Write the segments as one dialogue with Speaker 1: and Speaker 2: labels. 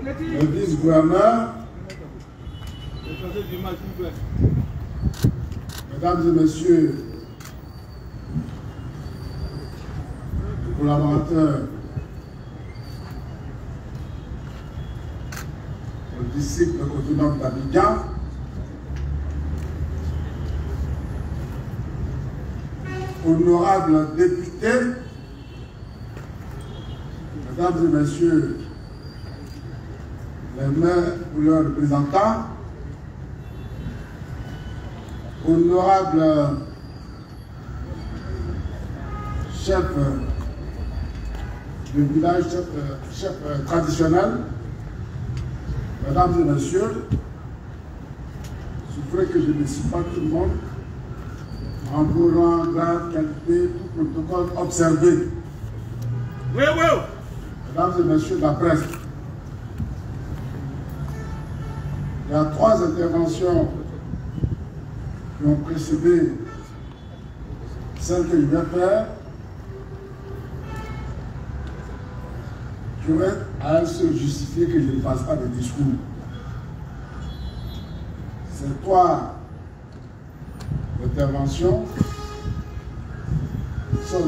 Speaker 1: le vice-gouverneur, mesdames et messieurs, les collaborateurs du district autonome d'Abidjan, honorables députés, mesdames et messieurs les maires ou leurs représentants, honorables chefs de village, chefs traditionnels, mesdames et messieurs, souffrez que je ne cite pas tout le monde, en vos rangs, grade, qualité, tout protocole observé.
Speaker 2: Oui, oui.
Speaker 1: Mesdames et messieurs de la presse, il y a 3 interventions qui ont précédé celle que je vais faire, qui auraient à elles se justifier que je ne fasse pas de discours. Ces 3 interventions sont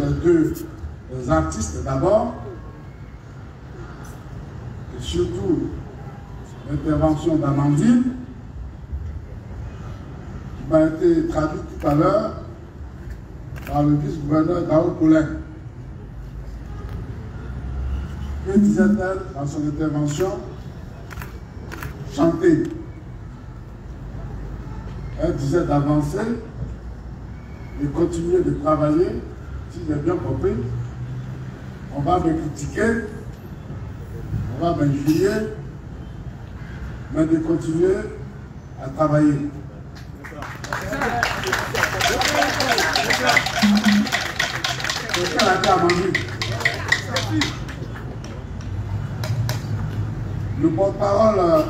Speaker 1: les artistes d'abord, et surtout l'intervention d'Amandine, qui m'a été traduite tout à l'heure par le vice-gouverneur Dao Poulin. Que disait-elle dans son intervention? Chanter. Elle disait d'avancer et continuer de travailler. Si j'ai bien compris, on va me critiquer, on va m'injurier, mais de continuer à travailler. C'est ce qu'elle a dit à Manu. Le porte-parole,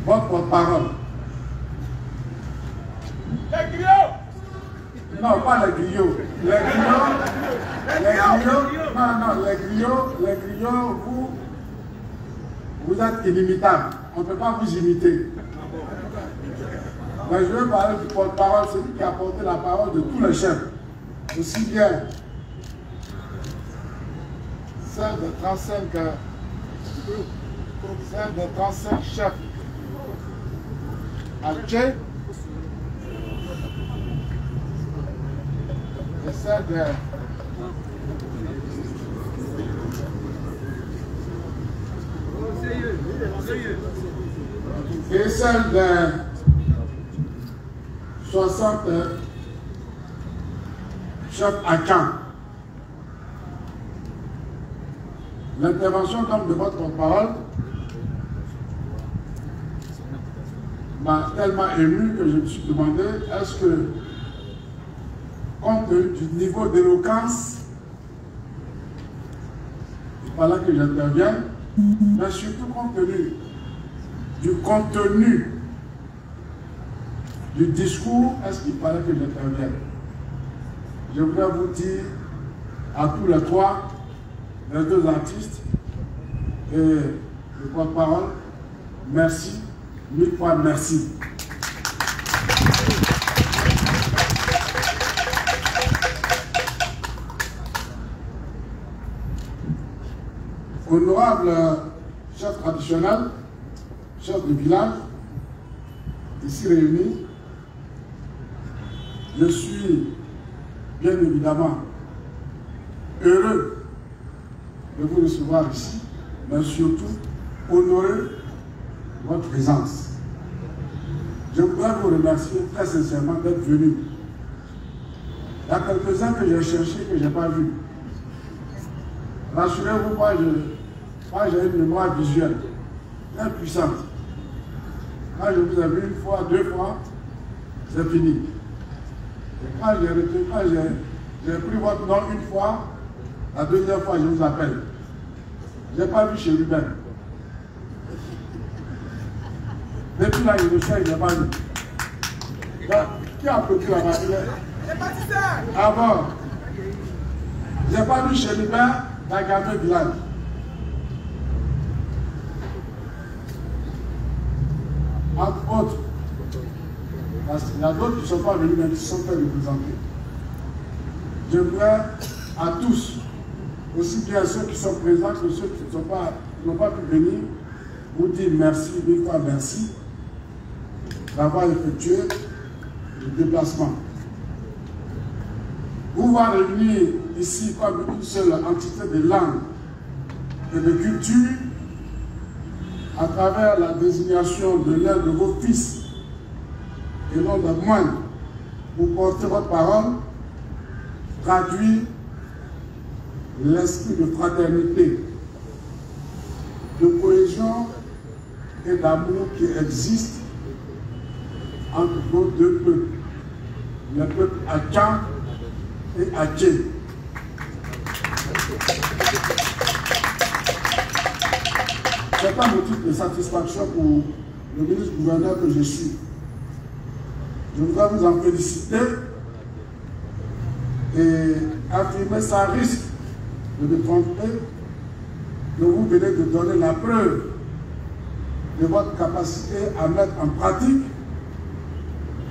Speaker 1: votre porte-parole.
Speaker 2: Les griots!
Speaker 1: Non, pas les griots. Les griots, vous êtes inimitables. On ne peut pas vous imiter. Mais je veux parler du porte-parole, celui qui a porté la parole de tous les chefs. Aussi bien celle de 35 chefs à Tché et celle de et celle de 60 chefs à Caen. L'intervention de votre porte-parole m'a tellement ému que je me suis demandé, est-ce que, compte du niveau d'éloquence, il fallait que j'intervienne, mais surtout compte tenu du contenu du discours, est-ce qu'il fallait que j'intervienne? Je voudrais vous dire à tous les 3, les 2 artistes et le porte-parole, merci, 1000 fois merci. Honorable chef traditionnel, chef de village, ici réunis, je suis bien évidemment heureux de vous recevoir ici, mais surtout honoré de votre présence. Je voudrais vous remercier très sincèrement d'être venu. Il y a quelques-uns que j'ai cherché que je n'ai pas vu. Rassurez-vous, moi j'ai une mémoire visuelle très puissante. Quand je vous ai vu 1 fois, 2 fois, c'est fini. Et quand j'ai pris votre nom 1 fois, la 2e fois, je vous appelle. Je n'ai pas vu chez Ruben. Depuis là, je le sais, je n'ai pas vu. Qui a applaudi là-bas?
Speaker 2: Les bâtisseurs!
Speaker 1: Ah bon? Je n'ai pas vu chez Ruben, d'Agamé village. Entre autres, parce qu'il y a d'autres qui ne sont pas venus, mais qui sont faits représenter. Je voudrais à tous, aussi bien ceux qui sont présents que ceux qui n'ont pas pu venir, vous dire merci, mille fois merci, d'avoir effectué le déplacement. Vous va réunir ici comme une seule entité de langue et de culture à travers la désignation de l'un de vos fils et non de moindre pour porter votre parole, traduit l'esprit de fraternité, de cohésion et d'amour qui existe entre vos deux peuples, le peuple Akan et Aké. C'est un motif de satisfaction pour le ministre-gouverneur que je suis. Je voudrais vous en féliciter et affirmer sans risque de me tromper que vous venez de donner la preuve de votre capacité à mettre en pratique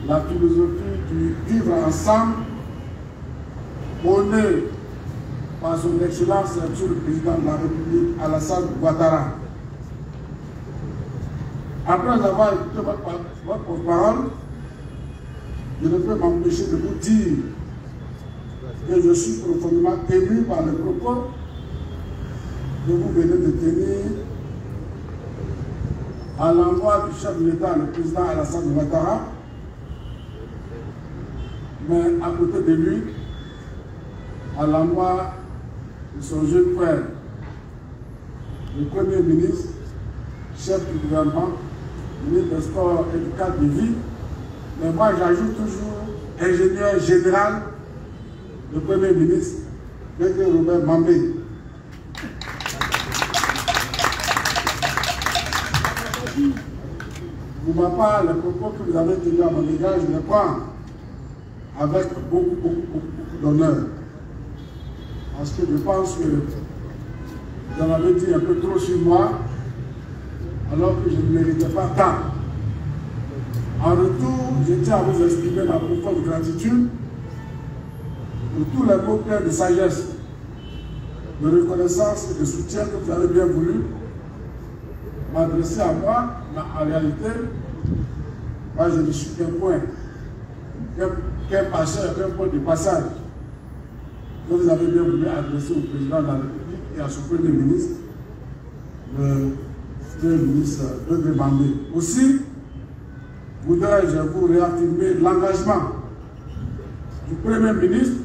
Speaker 1: la philosophie du vivre ensemble prônée par son Excellence Monsieur le Président de la République Alassane Ouattara. Après avoir écouté votre parole, je ne peux m'empêcher de vous dire que je suis profondément ému par le propos que vous venez de tenir à l'endroit du chef de l'État, le président Alassane Ouattara, mais à côté de lui, à l'endroit de son jeune frère, le Premier ministre, chef du gouvernement, ministre des Sports et du cadre de vie. Mais moi, j'ajoute toujours ingénieur général, le Premier ministre, M. Robert Mambé. Pour ma part, les propos que vous avez tenus à mon égard, je les prends avec beaucoup d'honneur. Parce que je pense que vous en avez dit un peu trop sur moi, alors que je ne méritais pas tant. En retour, je tiens à vous exprimer ma profonde gratitude pour tous les mots pleins de sagesse, de reconnaissance et de soutien que vous avez bien voulu m'adresser à moi, mais en réalité, moi je ne suis qu'un point, qu'un passeur, qu'un point de passage que vous avez bien voulu adresser au président de la République et à son Premier ministre, le Premier ministre Degré Mambé. Aussi, voudrais-je vous réaffirmer l'engagement du Premier ministre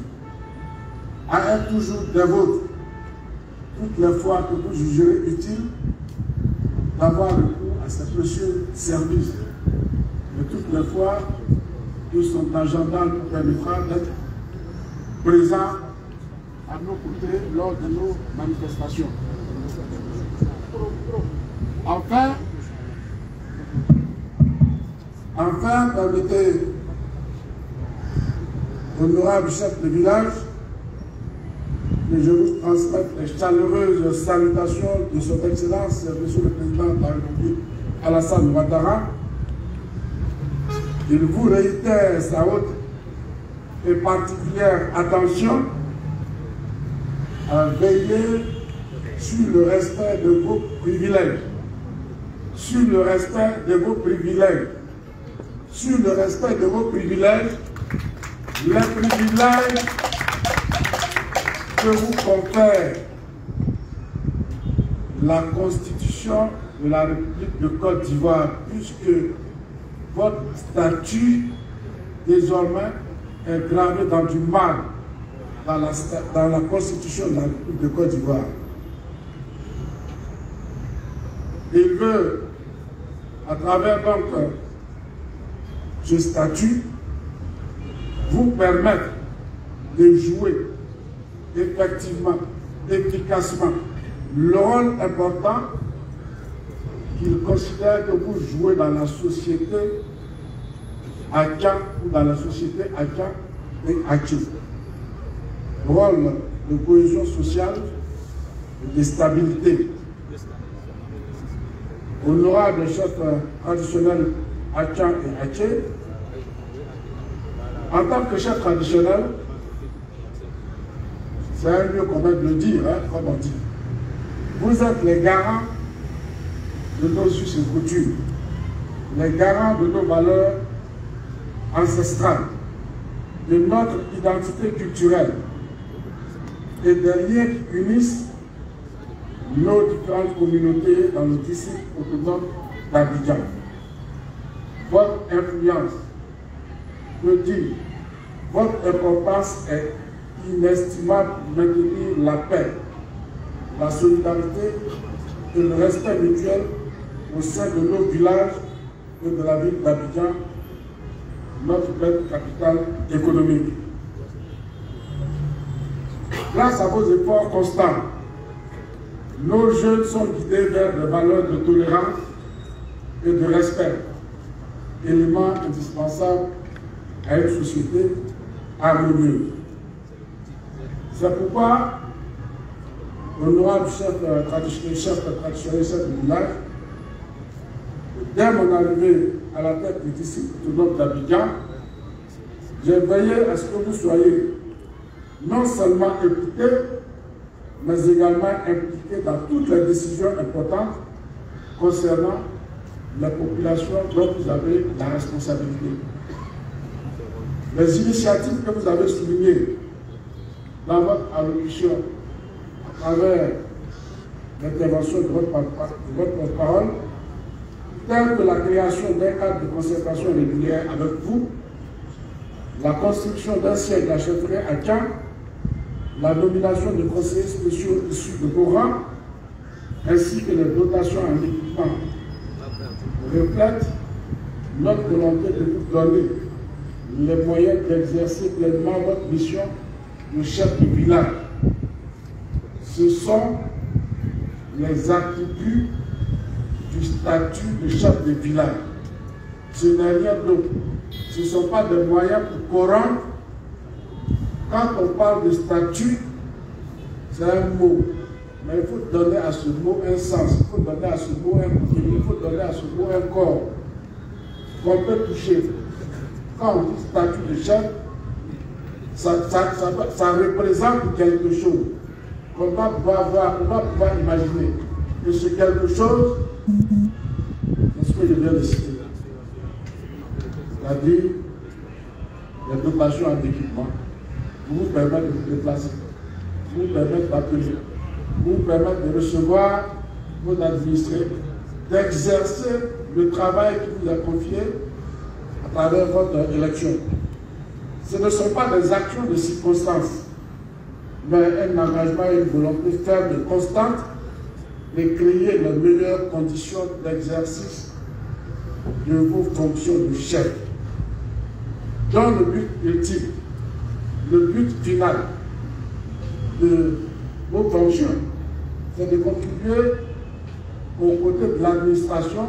Speaker 1: à être toujours des vôtres, toutes les fois que vous jugerez utile d'avoir recours à ces précieux services, et toutes les fois que son agenda nous permettra d'être présents à nos côtés lors de nos manifestations. Enfin, permettez, honorable chef de village, que je vous transmette les chaleureuses salutations de son Excellence, Monsieur le Président de la République, Alassane Ouattara. Il vous réitère sa haute et particulière attention à veiller sur le respect de vos privilèges, sur le respect de vos privilèges, sur le respect de vos privilèges, les privilèges que vous confère la Constitution de la République de Côte d'Ivoire, puisque votre statut désormais est gravé dans du marbre dans la Constitution de la République de Côte d'Ivoire. Il veut, à travers donc ce statut, vous permettre de jouer effectivement, efficacement, le rôle important qu'il considère que vous jouez dans la société Akan ou dans la société Akan et Aké. Rôle de cohésion sociale, et de stabilité. Honorable chef traditionnel Atchan et Atché, en tant que chef traditionnel, c'est un lieu qu'on va le dire, hein, comme on dit. Vous êtes les garants de nos us et coutumes, les garants de nos valeurs ancestrales, de notre identité culturelle et des liens qui unissent nos différentes communautés dans le district autonome d'Abidjan. Votre influence, je dis, votre importance est inestimable pour maintenir la paix, la solidarité et le respect mutuel au sein de nos villages et de la ville d'Abidjan, notre belle capitale économique. Grâce à vos efforts constants, nos jeunes sont guidés vers des valeurs de tolérance et de respect, éléments indispensables à une société harmonieuse. C'est pourquoi, honorable chef traditionnel, chef du village, dès mon arrivée à la tête du district autonome d'Abidjan, j'ai veillé à ce que vous soyez non seulement écoutés, mais également impliqués dans toutes les décisions importantes concernant les populations dont vous avez la responsabilité. Les initiatives que vous avez soulignées dans votre allocution à travers l'intervention de votre porte-parole, telles que la création d'un cadre de concertation régulière avec vous, la construction d'un siège de la chefferie à Caen, la nomination de conseillers spéciaux issus de vos rangs, ainsi que les dotations en équipement, reflètent notre volonté de vous donner les moyens d'exercer pleinement votre mission de chef de village. Ce sont les attributs du statut de chef de village. Ce n'est rien d'autre. Ce ne sont pas des moyens pour corrompre. Quand on parle de statut, c'est un mot. Mais il faut donner à ce mot un sens. Il faut donner à ce mot un contenu. Il faut donner à ce mot un corps qu'on peut toucher. Quand on dit statut de chef, ça représente quelque chose qu'on va pouvoir imaginer. Et ce quelque chose, c'est ce que je viens de citer. C'est-à-dire les dotations en équipement, vous permettre de vous déplacer, vous permettre d'appeler, vous permettre de recevoir vos administrés, d'exercer le travail qui vous est confié à travers votre élection. Ce ne sont pas des actions de circonstance, mais un engagement et une volonté ferme et constante de créer les meilleures conditions d'exercice de vos fonctions de chef. Dans le but ultime, le but final de vos fonctions, c'est de contribuer aux côtés de l'administration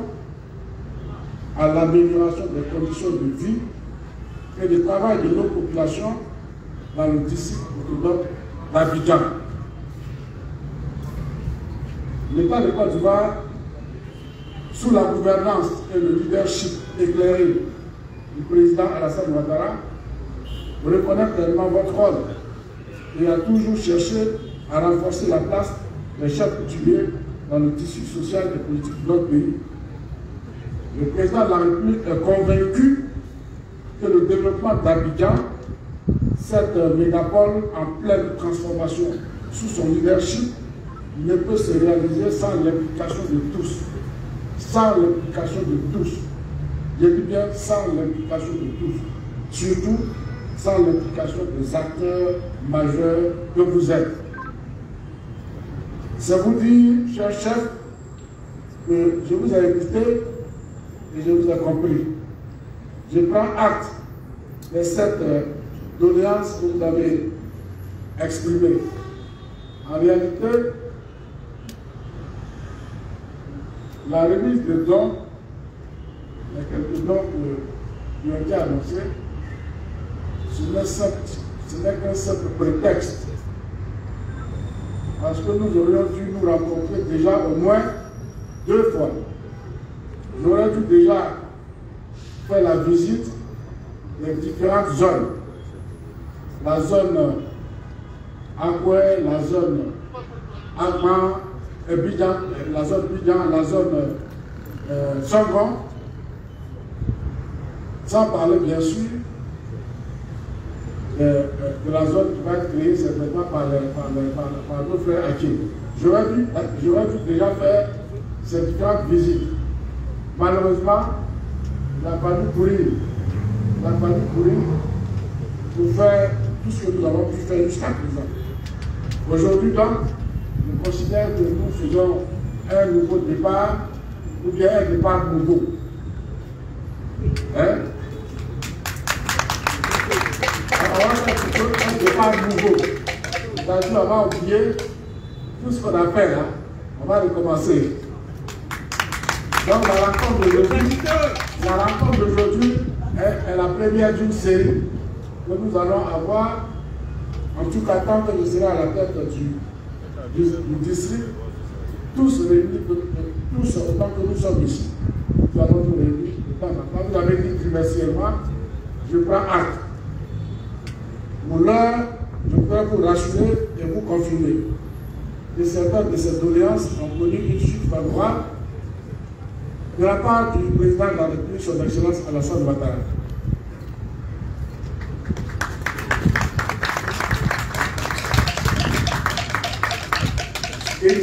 Speaker 1: à l'amélioration des conditions de vie et de travail de nos populations dans le district autonome d'Abidjan. L'État de Côte d'Ivoire, sous la gouvernance et le leadership éclairé du président Alassane Ouattara, reconnaît pleinement votre rôle et a toujours cherché à renforcer la place des chefs coutumiers dans le tissu social et politique de notre pays. Le président de la République est convaincu que le développement d'Abidjan, cette mégapole en pleine transformation sous son leadership, ne peut se réaliser sans l'implication de tous. Sans l'implication de tous. Je dis bien sans l'implication de tous. Surtout sans l'implication des acteurs majeurs que vous êtes. C'est vous dire, cher chef, que je vous ai écouté et je vous ai compris. Je prends acte de cette doléance que vous avez exprimée. En réalité, la remise de dons, il y a quelques dons qui ont été annoncés, ce n'est qu'un simple prétexte parce que nous aurions dû nous rencontrer déjà au moins 2 fois. J'aurais dû déjà faire la visite des différentes zones. La zone Akoué, la zone Agman, Bidjan, la zone Bidjan, la zone Songon, sans parler bien sûr de la zone qui va être créée certainement par nos frères Hakim. J'aurais dû déjà faire ces différentes visites. Malheureusement, il a fallu courir. Il a fallu courir pour faire tout ce que nous avons pu faire jusqu'à présent. Aujourd'hui, donc, je considère que nous faisons un nouveau départ ou bien un départ nouveau. Hein? On va faire plutôt un départ nouveau. C'est-à-dire, on va oublier tout ce qu'on a fait. Hein? On va recommencer. Donc, la rencontre d'aujourd'hui est la première d'une série que nous allons avoir. En tout cas, tant que je serai à la tête du district, tous réunis, tous autant que nous sommes ici, nous allons nous réunir. Quand vous avez dit trimestriellement, je prends acte. Pour l'heure, je peux vous rassurer et vous confirmer que certaines de ces doléances ont connu une suite favorable de la part du président de la République, son Excellence Alassane Ouattara. Il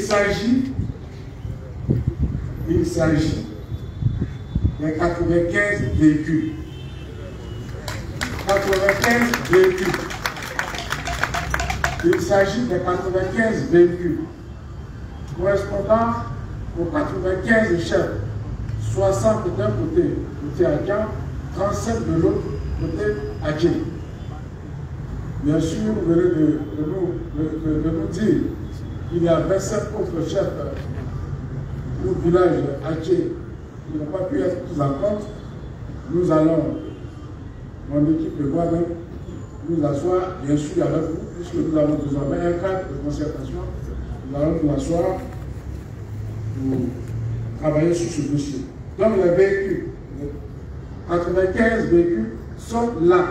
Speaker 1: s'agit des 95 véhicules. 95 véhicules. Il s'agit des 95 véhicules correspondant aux 95 chefs, 60 d'un côté Adjan, 37 de l'autre côté Adjé. Bien sûr, vous venez de nous dire qu'il y a 27 autres chefs au village Adjé qui n'ont pas pu être pris en compte. Nous allons, mon équipe de moi-même, nous asseoir, bien sûr, avec vous, puisque nous avons désormais un cadre de concertation. Nous allons nous asseoir pour travailler sur ce dossier. Donc, les véhicules, 95 véhicules sont là,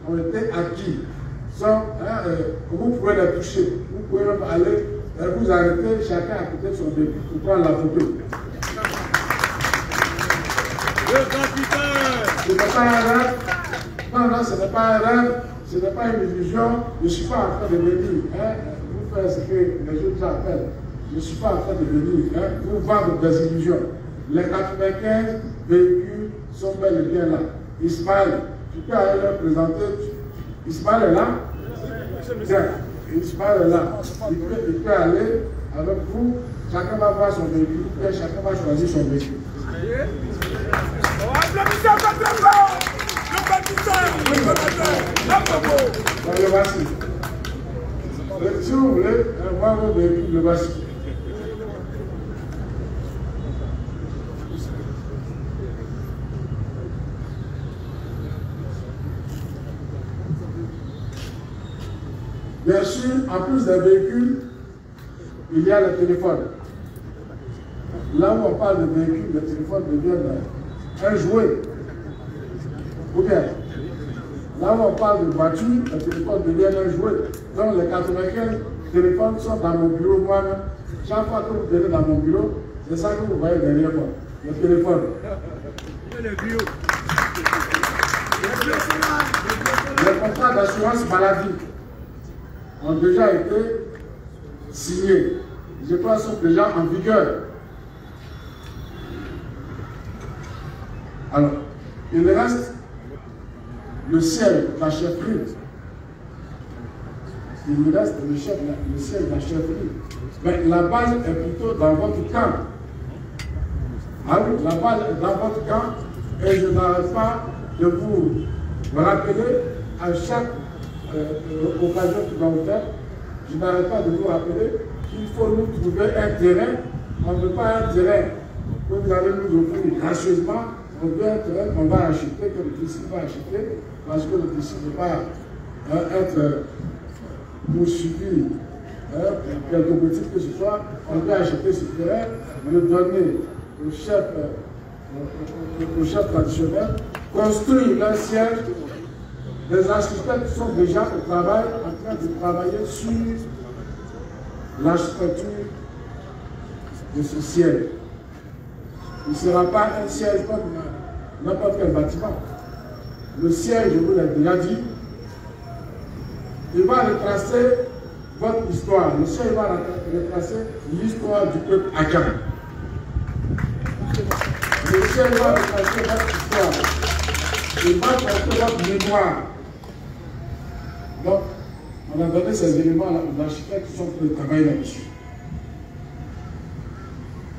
Speaker 1: ont été acquis. Vous pouvez les toucher, vous pouvez même aller, vous arrêter chacun à côté de son véhicule pour prendre la photo. Ce n'est pas un rêve. Non, ce n'est pas un rêve, ce n'est pas une illusion. Je ne suis pas en train de venir vous faire ce que les autres appellent. Je ne suis pas en train de venir vous vendre des illusions. Les 95 véhicules sont bel et bien là. Ismaël, tu peux aller leur présenter. Ismaël est là? Bien. Ismaël est là. Il peut aller avec vous. Chacun va voir son véhicule et chacun va choisir son véhicule. Le voici. Si vous voulez voir vos véhicules, le voici. Bien sûr, en plus des véhicules, il y a le téléphone. Là où on parle de véhicules, le téléphone devient un jouet. Ou bien, là où on parle de voiture, le téléphone devient un jouet. Donc les 95 téléphones sont dans mon bureau moi-même. Chaque fois que vous venez dans mon bureau, c'est ça que vous voyez derrière moi, le téléphone. Les contrats d'assurance maladie ont déjà été signés. Je crois qu'ils sont déjà en vigueur. Alors, il reste le siège de la chefferie. Il reste le siège de la chefferie. Mais la base est plutôt dans votre camp. Alors, la base est dans votre camp et je n'arrête pas de vous rappeler à chaque occasion que nous avons faite, je n'arrête pas de vous rappeler qu'il faut nous trouver un terrain. On ne veut pas un terrain que vous allez nous offrir gracieusement. On veut un terrain qu'on va acheter, que le district va acheter, parce que le district ne va pas être poursuivi quelque motif que ce soit, on peut acheter ce terrain, le donner au chef traditionnel, construire un siège. Les architectes sont déjà au travail, en train de travailler sur l'architecture de ce siège. Il ne sera pas un siège comme n'importe quel bâtiment. Le siège, je vous l'ai déjà dit, il va retracer votre histoire. Le siège va retracer l'histoire du peuple Akan. Le ciel va retracer votre histoire. Il va porter votre mémoire. Donc, on a donné ces éléments-là aux architectes qui sont pour le travail là-dessus.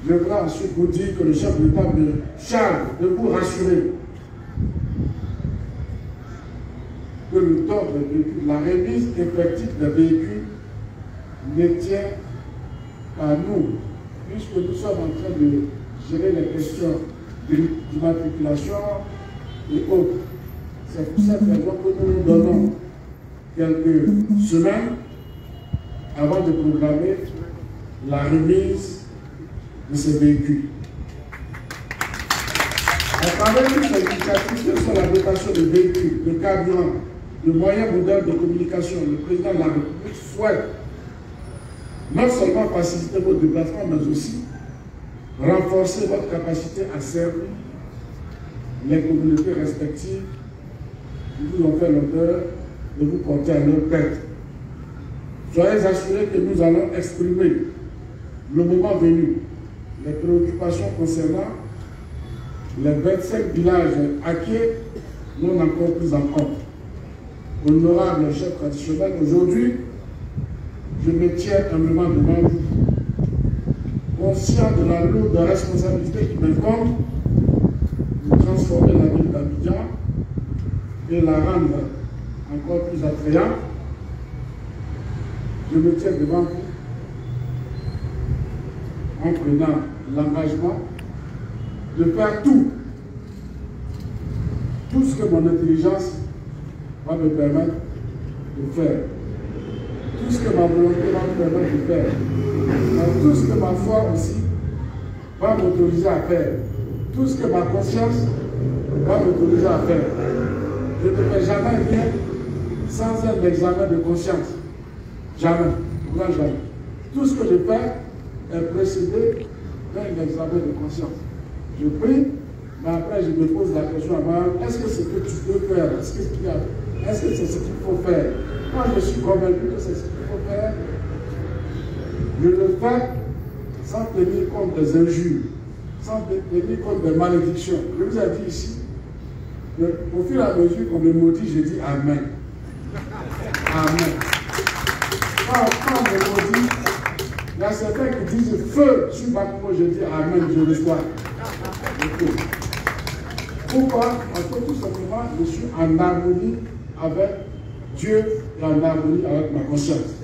Speaker 1: Je voudrais ensuite vous dire que le chef de l'État me charge de vous rassurer que le temps des véhicules, la remise effective des véhicules ne tient à nous, puisque nous sommes en train de gérer les questions d'immatriculation et autres. C'est pour cette raison que nous nous donnons quelques semaines avant de programmer la remise de ces véhicules. À travers toutes ces initiatives que sont la dotation de véhicules, de carburant, de moyens modernes de communication, le président de la République souhaite non seulement faciliter votre déplacement, mais aussi renforcer votre capacité à servir les communautés respectives qui vous ont fait l'honneur de vous porter à leur tête. Soyez assurés que nous allons exprimer, le moment venu, les préoccupations concernant les 25 villages acquis non encore pris en compte. Honorable chef traditionnel, aujourd'hui, je me tiens humblement devant vous, conscient de la lourde responsabilité qui m'incombe de transformer la ville d'Abidjan et la rendre encore plus attrayante. Je me tiens devant vous en prenant l'engagement de faire tout ce que mon intelligence va me permettre de faire, tout ce que ma volonté va me permettre de faire, mais tout ce que ma foi aussi va m'autoriser à faire, tout ce que ma conscience va m'autoriser à faire. Je ne fais jamais rien sans un examen de conscience. Jamais, jamais. Tout ce que je fais est précédé d'un examen de conscience. Je prie, mais après je me pose la question à moi, est-ce que c'est ce que tu peux faire? Est-ce que c'est ce qu'il faut faire? Moi je suis convaincu que c'est ce qu'il faut faire. Je le fais sans tenir compte des injures, sans tenir compte des malédictions. Je vous ai dit ici, au fur et à mesure qu'on me maudit, je dis Amen. Amen. Quand on me maudit, il y a certains qui disent feu sur ma peau, je dis Amen, je reçois. Pourquoi? Parce que tout simplement, je suis en harmonie avec Dieu et en harmonie avec ma conscience.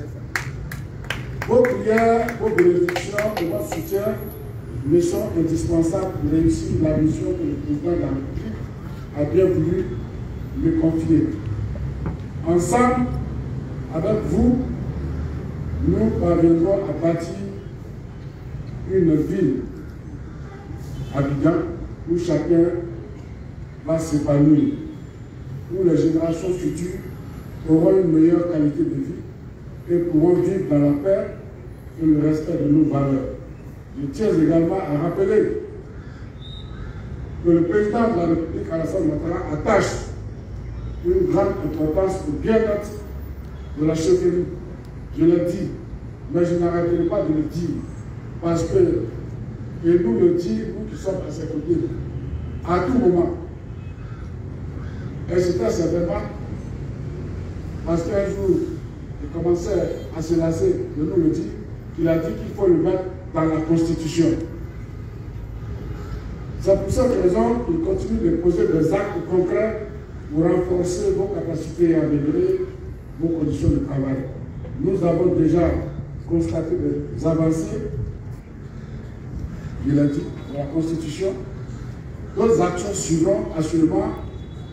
Speaker 1: Vos prières, vos bénédictions et votre soutien me sont indispensables pour réussir la mission que le président de la République a bien voulu me confier. Ensemble, avec vous, nous parviendrons à bâtir une ville, Abidjan, où chacun va s'épanouir, où les générations futures auront une meilleure qualité de vie et pourront vivre dans la paix et le respect de nos valeurs. Je tiens également à rappeler que le président de la République, Alassane Ouattara, attache une grande importance au bien-être de la chefferie. Je l'ai dit, mais je n'arrêterai pas de le dire, parce que, et nous le dire, nous qui sommes à ses côtés, à tout moment. Et c'était certainement parce qu'un jour, il commençait à se lasser de nous le dire, qu'il a dit qu'il faut le mettre dans la Constitution. C'est pour cette raison qu'il continue de poser des actes concrets pour renforcer vos capacités et améliorer vos conditions de travail. Nous avons déjà constaté des avancées, il a dit, dans la Constitution. D'autres actions suivront assurément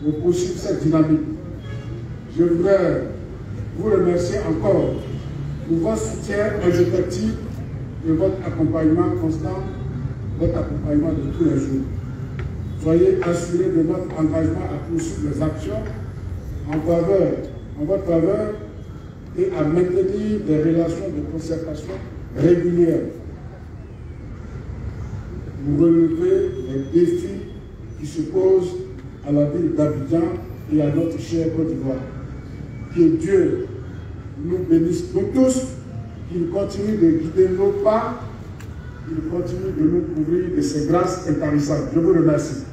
Speaker 1: pour poursuivre cette dynamique. Je voudrais vous remercier encore pour votre soutien indéfectible et votre accompagnement constant, votre accompagnement de tous les jours. Soyez assurés de notre engagement à poursuivre les actions en votre faveur et à maintenir des relations de concertation régulières pour relever les défis qui se posent à la ville d'Abidjan et à notre chère Côte d'Ivoire. Que Dieu nous bénisse, nous tous, qu'il continue de guider nos pas, qu'il continue de nous couvrir de ses grâces intarissantes. Je vous remercie.